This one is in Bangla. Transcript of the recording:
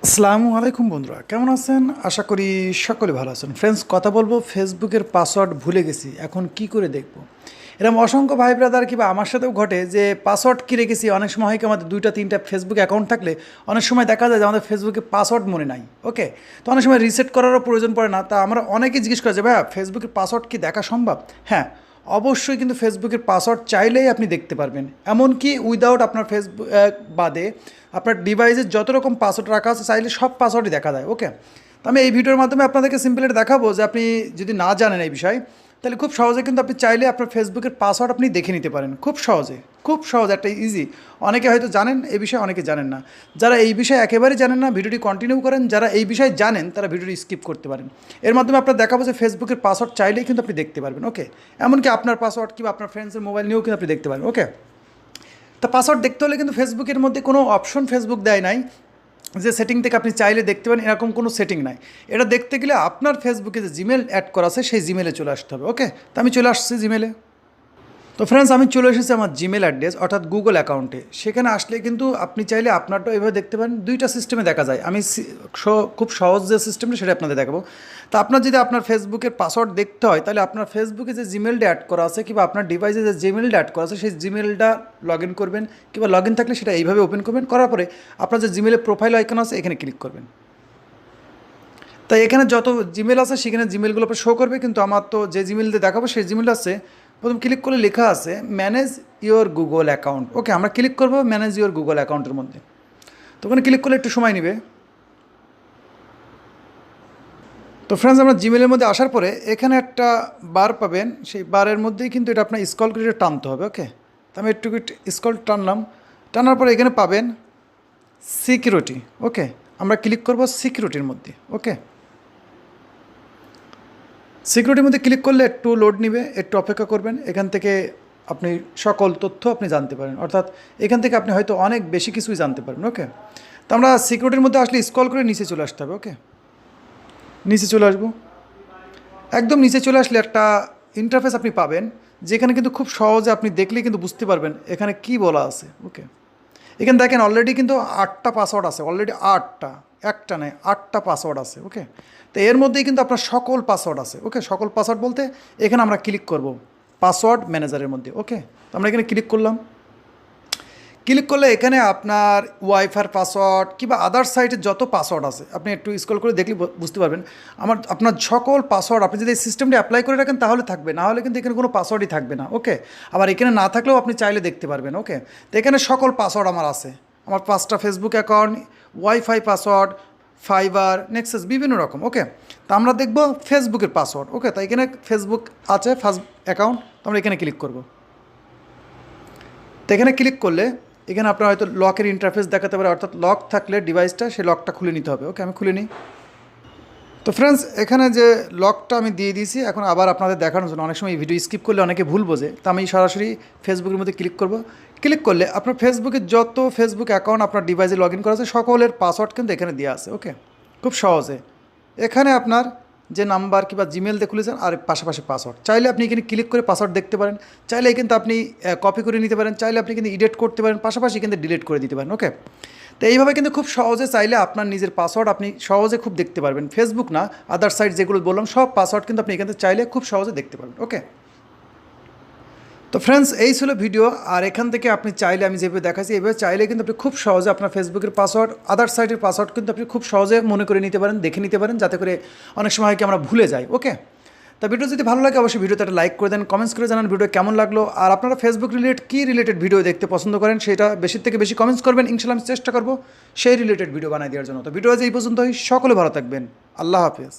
আসসালামু আলাইকুম বন্ধুরা, কেমন আছেন? আশা করি সকলে ভালো আছেন। ফ্রেন্ডস, কথা বলবো ফেসবুকের পাসওয়ার্ড ভুলে গেছি, এখন কি করে দেখব। এরকম অসংখ্য ভাই ব্রাদার কিংবা আমার সাথেও ঘটে যে পাসওয়ার্ড কি রেখেছি। অনেক সময় হয় কি আমাদের দুইটা তিনটা ফেসবুক অ্যাকাউন্ট থাকলে অনেক সময় দেখা যায় যে আমাদের ফেসবুকে পাসওয়ার্ড মনে নাই। ওকে, তো অনেক সময় রিসেট করারও প্রয়োজন পড়ে না। তা আমরা অনেকেই জিজ্ঞেস করা যে ভাইয়া ফেসবুকের পাসওয়ার্ড কি দেখা সম্ভব? হ্যাঁ, অবশ্যই কিন্তু ফেসবুকের পাসওয়ার্ড চাইলেই আপনি দেখতে পারবেন, এমনকি উইদাউট আপনার ফেসবুক বাদে আপনার ডিভাইসে যত রকম পাসওয়ার্ড রাখা আছে চাইলে সব পাসওয়ার্ডই দেখা যায়। ওকে, তো আমি এই ভিডিওর মাধ্যমে আপনাদেরকে সিম্পল এটা দেখাবো যে আপনি যদি না জানেন এই বিষয়, তাহলে খুব সহজে কিন্তু আপনি চাইলে আপনার ফেসবুকের পাসওয়ার্ড আপনি দেখে নিতে পারেন খুব সহজে। খুব সহজ, একটা ইজি। অনেকে হয়তো জানেন এই বিষয়ে, অনেকে জানেন না। যারা এই বিষয়ে একেবারেই জানেন না ভিডিওটি কন্টিনিউ করেন, যারা এই বিষয়ে জানেন তারা ভিডিওটি স্কিপ করতে পারেন। এর মাধ্যমে আপনার দেখাবো যে ফেসবুকের পাসওয়ার্ড চাইলেই কিন্তু আপনি দেখতে পারবেন। ওকে, এমনকি আপনার পাসওয়ার্ড কিংবা আপনার ফ্রেন্ডসের মোবাইল নিয়েও কিন্তু আপনি দেখতে পারবেন। ওকে, তা পাসওয়ার্ড দেখতে হলে কিন্তু ফেসবুকের মধ্যে কোনো অপশন ফেসবুক দেয় নাই যে সেটিং থেকে আপনি চাইলে দেখতে পারেন, এরকম কোনো সেটিং নাই। এটা দেখতে গেলে আপনার ফেসবুকে যে জিমেল অ্যাড করা আছে সেই জিমেলে চলে আসতে হবে। ওকে, তো আমি চলে আসছি জিমেলে। তো ফ্রেন্ডস, আমি চলে এসেছি আমার জিমেল অ্যাড্রেস অর্থাৎ গুগল অ্যাকাউন্টে। সেখানে আসলে কিন্তু আপনি চাইলে আপনারটাও এভাবে দেখতে পারেন। দুইটা সিস্টেমে দেখা যায়। আমি খুব সহজ যে সিস্টেমটা সেটা আপনাদের দেখাবো। তো আপনার যদি আপনার ফেসবুকের পাসওয়ার্ড দেখতে হয় তাহলে আপনার ফেসবুকে যে জিমেলটা অ্যাড করা আছে কিংবা আপনার ডিভাইসে যে জিমেলটা অ্যাড করা আছে সেই জিমেলটা লগ ইন করবেন, কিংবা লগ ইন থাকলে সেটা এইভাবে ওপেন করবেন। করার পরে আপনার যে জিমেলের প্রোফাইল আইকন আছে এখানে ক্লিক করবেন। তাই এখানে যত জিমেল আছে সেখানে জিমেলগুলো শো করবে, কিন্তু আমার তো যে জিমেল দিয়ে দেখাবো সেই জিমেল আছে। প্রথম ক্লিক করলে লেখা আছে ম্যানেজ ইওর গুগল অ্যাকাউন্ট। ওকে, আমরা ক্লিক করবো ম্যানেজ ইওর গুগল অ্যাকাউন্টের মধ্যে। তো ওখানে ক্লিক করলে একটু সময় নেবে। তো ফ্রেন্ডস, আমরা জিমেলের মধ্যে আসার পরে এখানে একটা বার পাবেন, সেই বারের মধ্যেই কিন্তু এটা আপনার স্ক্রল করে টানতে হবে। ওকে, তো আমি একটু স্ক্রল টানলাম। টানার পরে এখানে পাবেন সিকিউরিটি। ওকে, আমরা ক্লিক করব সিকিউরিটির মধ্যে। ওকে, সিকিউরিটির মধ্যে ক্লিক করলে একটু লোড নিবে, একটু অপেক্ষা করবেন। এখান থেকে আপনি সকল তথ্য আপনি জানতে পারেন, অর্থাৎ এখান থেকে আপনি হয়তো অনেক বেশি কিছুই জানতে পারবেন। ওকে, তো আমরা সিকিউরিটির মধ্যে আসলে স্ক্রল করে নিচে চলে আসতে হবে। ওকে, নিচে চলে আসবো। একদম নিচে চলে আসলে একটা ইন্টারফেস আপনি পাবেন, যেখানে কিন্তু খুব সহজে আপনি দেখলেই কিন্তু বুঝতে পারবেন এখানে কি বলা আছে। ওকে, এখানে দেখেন অলরেডি কিন্তু 8টা পাসওয়ার্ড আছে, অলরেডি 8টা, একটা নয় 8টা পাসওয়ার্ড আছে। ওকে, তো এর মধ্যেই কিন্তু আপনার সকল পাসওয়ার্ড আছে। ওকে, সকল পাসওয়ার্ড বলতে এখানে আমরা ক্লিক করব পাসওয়ার্ড ম্যানেজারের মধ্যে। ওকে, তো আমরা এখানে ক্লিক করলাম। ক্লিক করলে এখানে আপনার ওয়াইফাইয়ের পাসওয়ার্ড কিংবা আদার সাইটের যত পাসওয়ার্ড আছে আপনি একটু স্ক্রল করে দেখলে বুঝতে পারবেন। আপনার সকল পাসওয়ার্ড আপনি যদি এই সিস্টেমটি অ্যাপ্লাই করে রাখেন তাহলে থাকবে, না হলে কিন্তু এখানে কোনো পাসওয়ার্ডই থাকবে না। ওকে, আবার এখানে না থাকলেও আপনি চাইলে দেখতে পারবেন। ওকে, তো এখানে সকল পাসওয়ার্ড আমার আছে। আমার 5টা Facebook account, wifi password, fibre, Nexus, বিভিন্ন রকম। ওকে, তো আমরা দেখব ফেসবুকের পাসওয়ার্ড। ওকে, তো এখানে ফেসবুক আছে ফার্স্ট অ্যাকাউন্ট, তো আমরা এখানে ক্লিক করব। তো এখানে ক্লিক করলে এখানে আপনার হয়তো লকের ইন্টারফেস দেখাতে পারে, অর্থাৎ লক থাকলে ডিভাইসটা সেই লকটা খুলে নিতে হবে। ওকে, আমি খুলে নিই। তো ফ্রেন্ডস, এখানে যে লকটা আমি দিয়ে দিয়েছি, এখন আবার আপনাদের দেখানোর জন্য অনেক সময় এই ভিডিও স্কিপ করলে অনেকে ভুল বোঝে, তো আমি সরাসরি ফেসবুকের মধ্যে ক্লিক করব। ক্লিক করলে আপনার ফেসবুকের যত ফেসবুক অ্যাকাউন্ট আপনার ডিভাইসে লগ ইন করা আছে সকলের পাসওয়ার্ড কিন্তু এখানে দেওয়া আছে। ওকে, খুব সহজে এখানে আপনার যে নাম্বার কিংবা জিমেল দিয়ে খুলেছেন আর পাশাপাশি পাসওয়ার্ড, চাইলে আপনি এখানে ক্লিক করে পাসওয়ার্ড দেখতে পারেন, চাইলে কিন্তু আপনি কপি করে নিতে পারেন, চাইলে আপনি কিন্তু এডিট করতে পারেন, পাশাপাশি কিন্তু ডিলিট করে দিতে পারেন। ওকে, তো এইভাবে কিন্তু খুব সহজে চাইলে আপনার নিজের পাসওয়ার্ড আপনি সহজে খুব দেখতে পারবেন। ফেসবুক না, আদার সাইট যেগুলো বললাম সব পাসওয়ার্ড কিন্তু আপনি এখান থেকে চাইলে খুব সহজে দেখতে পারবেন। ওকে, তো ফ্রেন্ডস, এই ছিল ভিডিও। আর এখান থেকে আপনি চাইলে আমি যেভাবে দেখাচ্ছি এইভাবে চাইলে কিন্তু আপনি খুব সহজে আপনার ফেসবুকের পাসওয়ার্ড, আদার সাইটের পাসওয়ার্ড কিন্তু আপনি খুব সহজে মনে করে নিতে পারেন, দেখে নিতে পারেন, যাতে করে অনেক সময় হয় কি আমরা ভুলে যাই। ওকে, তা ভিডিও যদি ভালো লাগে অবশ্যই ভিডিওতে একটা লাইক করে দেন, কমেন্টস করে জানান ভিডিও কেমন লাগলো। আর আপনারা ফেসবুক রিলেটেড ভিডিও দেখতে পছন্দ করেন সেটা বেশি থেকে বেশি কমেন্টস করবেন, ইনশাআল্লাহ আমি চেষ্টা করবো সেই রিলেটেড ভিডিও বানিয়ে দেওয়ার জন্য। তো ভিডিও আজ এই পর্যন্তই, সকলে ভালো থাকবেন, আল্লাহ হাফেজ।